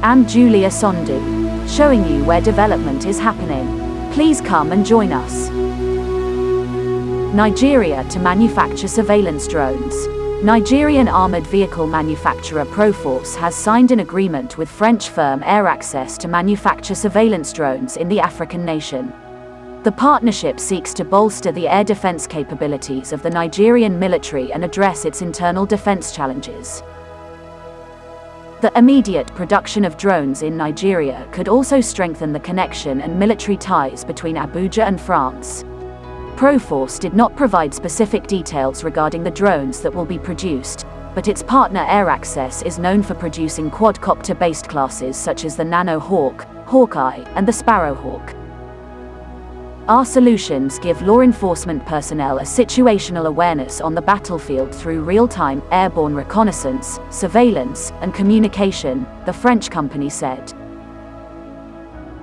I'm Julia Sondu, showing you where development is happening. Please come and join us. Nigeria to manufacture surveillance drones. Nigerian armored vehicle manufacturer Proforce has signed an agreement with French firm AERACCESS to manufacture surveillance drones in the African nation. The partnership seeks to bolster the air defense capabilities of the Nigerian military and address its internal defense challenges. The immediate production of drones in Nigeria could also strengthen the connection and military ties between Abuja and France. Proforce did not provide specific details regarding the drones that will be produced, but its partner AERACCESS is known for producing quadcopter-based classes such as the Nano Hawk, Hawkeye, and the Sparrowhawk. Our solutions give law enforcement personnel a situational awareness on the battlefield through real-time, airborne reconnaissance, surveillance, and communication, the French company said.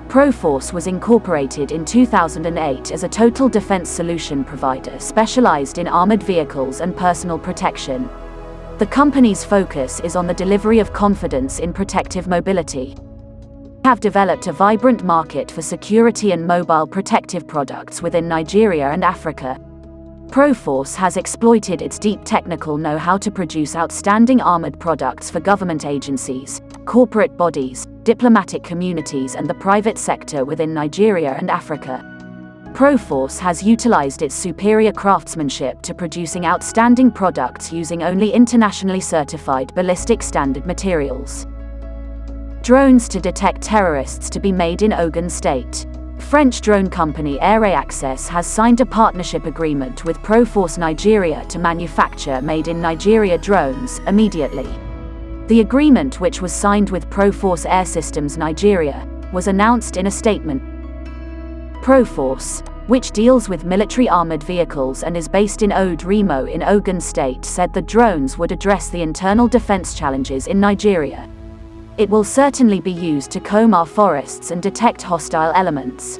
Proforce was incorporated in 2008 as a total defense solution provider specialized in armored vehicles and personal protection. The company's focus is on the delivery of confidence in protective mobility. Have developed a vibrant market for security and mobile protective products within Nigeria and Africa. Proforce has exploited its deep technical know-how to produce outstanding armored products for government agencies, corporate bodies, diplomatic communities and the private sector within Nigeria and Africa. Proforce has utilized its superior craftsmanship to producing outstanding products using only internationally certified ballistic standard materials. Drones to detect terrorists to be made in Ogun State. French drone company AERACCESS has signed a partnership agreement with Proforce Nigeria to manufacture made in Nigeria drones immediately. The agreement, which was signed with Proforce Air Systems Nigeria, was announced in a statement. Proforce, which deals with military armored vehicles and is based in Ode Remo in Ogun State, said the drones would address the internal defense challenges in Nigeria. It will certainly be used to comb our forests and detect hostile elements.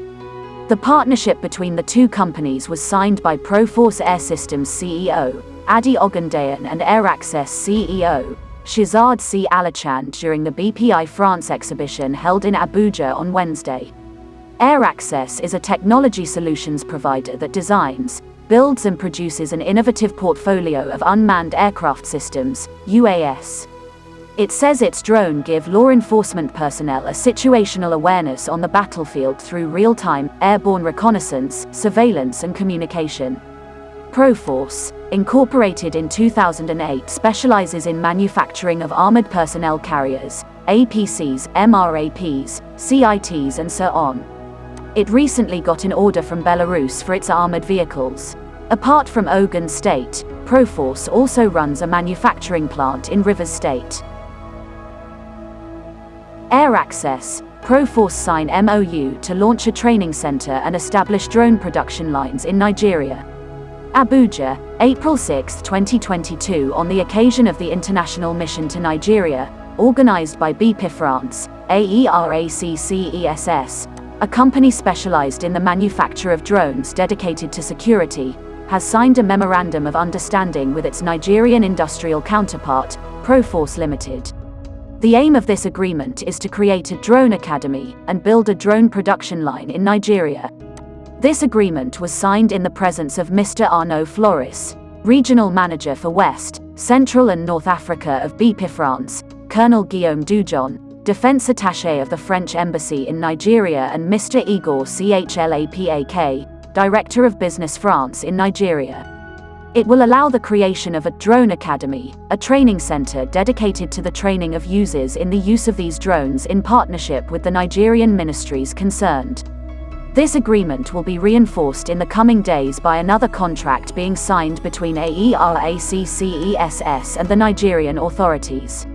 The partnership between the two companies was signed by Proforce Air Systems CEO, Adi Ogundayan, and AERACCESS CEO, Shehzad C. Alachand during the BPI France exhibition held in Abuja on Wednesday. AERACCESS is a technology solutions provider that designs, builds and produces an innovative portfolio of unmanned aircraft systems, UAS. It says its drone give law enforcement personnel a situational awareness on the battlefield through real-time, airborne reconnaissance, surveillance and communication. Proforce, incorporated in 2008, specializes in manufacturing of armored personnel carriers, APCs, MRAPs, CITs and so on. It recently got an order from Belarus for its armored vehicles. Apart from Ogun State, Proforce also runs a manufacturing plant in Rivers State. AERACCESS, Proforce sign MOU to launch a training center and establish drone production lines in Nigeria. Abuja, April 6, 2022. On the occasion of the international mission to Nigeria, organized by BP France, AERACCESS, a company specialized in the manufacture of drones dedicated to security, has signed a memorandum of understanding with its Nigerian industrial counterpart, Proforce Limited. The aim of this agreement is to create a drone academy and build a drone production line in Nigeria. This agreement was signed in the presence of Mr. Arnaud Floris, Regional Manager for West, Central and North Africa of BP France, Colonel Guillaume Dujon, Defense Attaché of the French Embassy in Nigeria, and Mr. Igor Chlapak, Director of Business France in Nigeria. It will allow the creation of a drone academy, a training center dedicated to the training of users in the use of these drones in partnership with the Nigerian ministries concerned. This agreement will be reinforced in the coming days by another contract being signed between AERACCESS and the Nigerian authorities.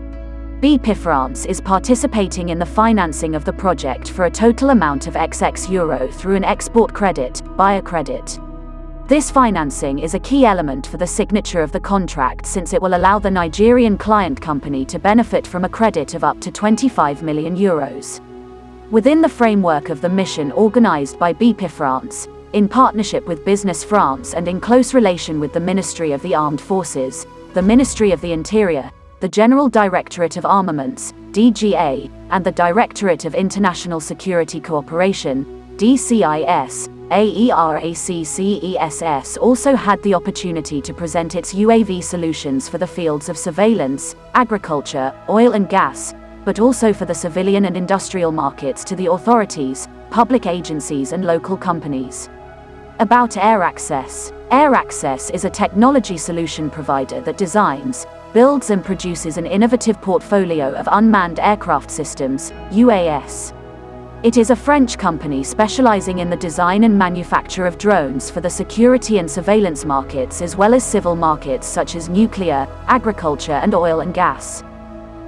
BP France is participating in the financing of the project for a total amount of €XX through an export credit, BioCredit. This financing is a key element for the signature of the contract, since it will allow the Nigerian client company to benefit from a credit of up to €25 million. Within the framework of the mission organized by BP France, in partnership with Business France and in close relation with the Ministry of the Armed Forces, the Ministry of the Interior, the General Directorate of Armaments, DGA, and the Directorate of International Security Cooperation, DCIS, AERACCESS also had the opportunity to present its UAV solutions for the fields of surveillance, agriculture, oil and gas, but also for the civilian and industrial markets to the authorities, public agencies and local companies. About AERACCESS. AERACCESS is a technology solution provider that designs, builds and produces an innovative portfolio of unmanned aircraft systems, UAS. It is a French company specializing in the design and manufacture of drones for the security and surveillance markets as well as civil markets such as nuclear, agriculture and oil and gas.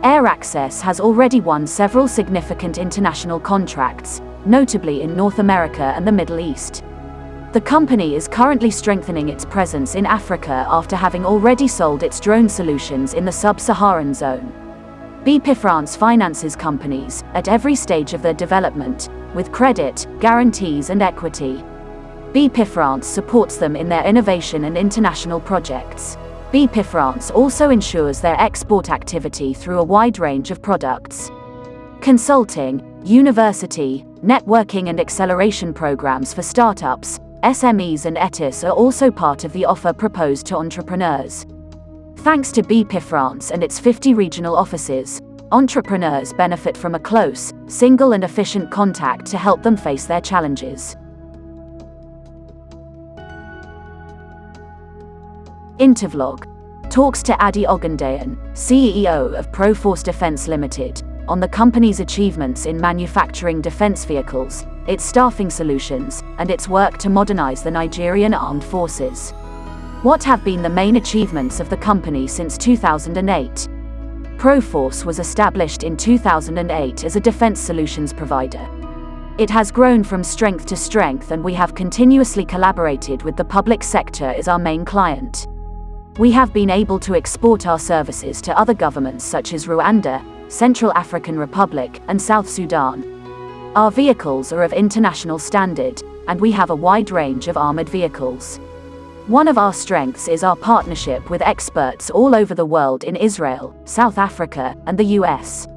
AERACCESS has already won several significant international contracts, notably in North America and the Middle East. The company is currently strengthening its presence in Africa after having already sold its drone solutions in the sub-Saharan zone. Proforce finances companies at every stage of their development, with credit, guarantees and equity. Proforce supports them in their innovation and international projects. Proforce also ensures their export activity through a wide range of products. Consulting, university, networking and acceleration programs for startups, SMEs and ETIS are also part of the offer proposed to entrepreneurs. Thanks to Proforce and its 50 regional offices, entrepreneurs benefit from a close, single and efficient contact to help them face their challenges. Intervlog. Talks to Adi Ogundayan, CEO of Proforce Defence Limited, on the company's achievements in manufacturing defence vehicles, its staffing solutions, and its work to modernize the Nigerian armed forces. What have been the main achievements of the company since 2008? Proforce was established in 2008 as a defense solutions provider. It has grown from strength to strength and we have continuously collaborated with the public sector as our main client. We have been able to export our services to other governments such as Rwanda, Central African Republic, and South Sudan. Our vehicles are of international standard, and we have a wide range of armored vehicles. One of our strengths is our partnership with experts all over the world in Israel, South Africa, and the US.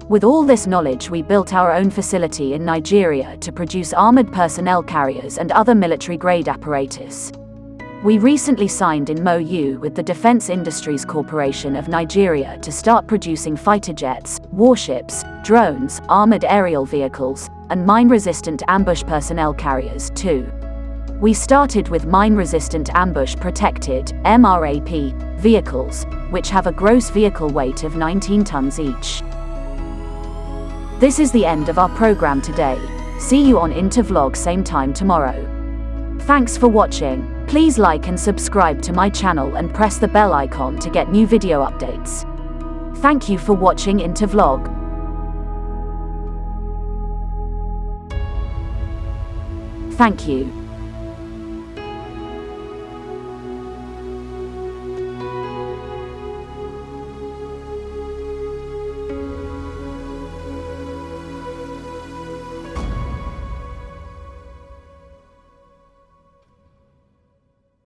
With all this knowledge, we built our own facility in Nigeria to produce armored personnel carriers and other military-grade apparatus. We recently signed an MoU with the Defense Industries Corporation of Nigeria to start producing fighter jets, warships, drones, armored aerial vehicles, and mine-resistant ambush personnel carriers too. We started with mine-resistant ambush-protected (MRAP) vehicles, which have a gross vehicle weight of 19 tons each. This is the end of our program today. See you on Intervlog same time tomorrow. Thanks for watching. Please like and subscribe to my channel and press the bell icon to get new video updates. Thank you for watching Intervlog. Thank you.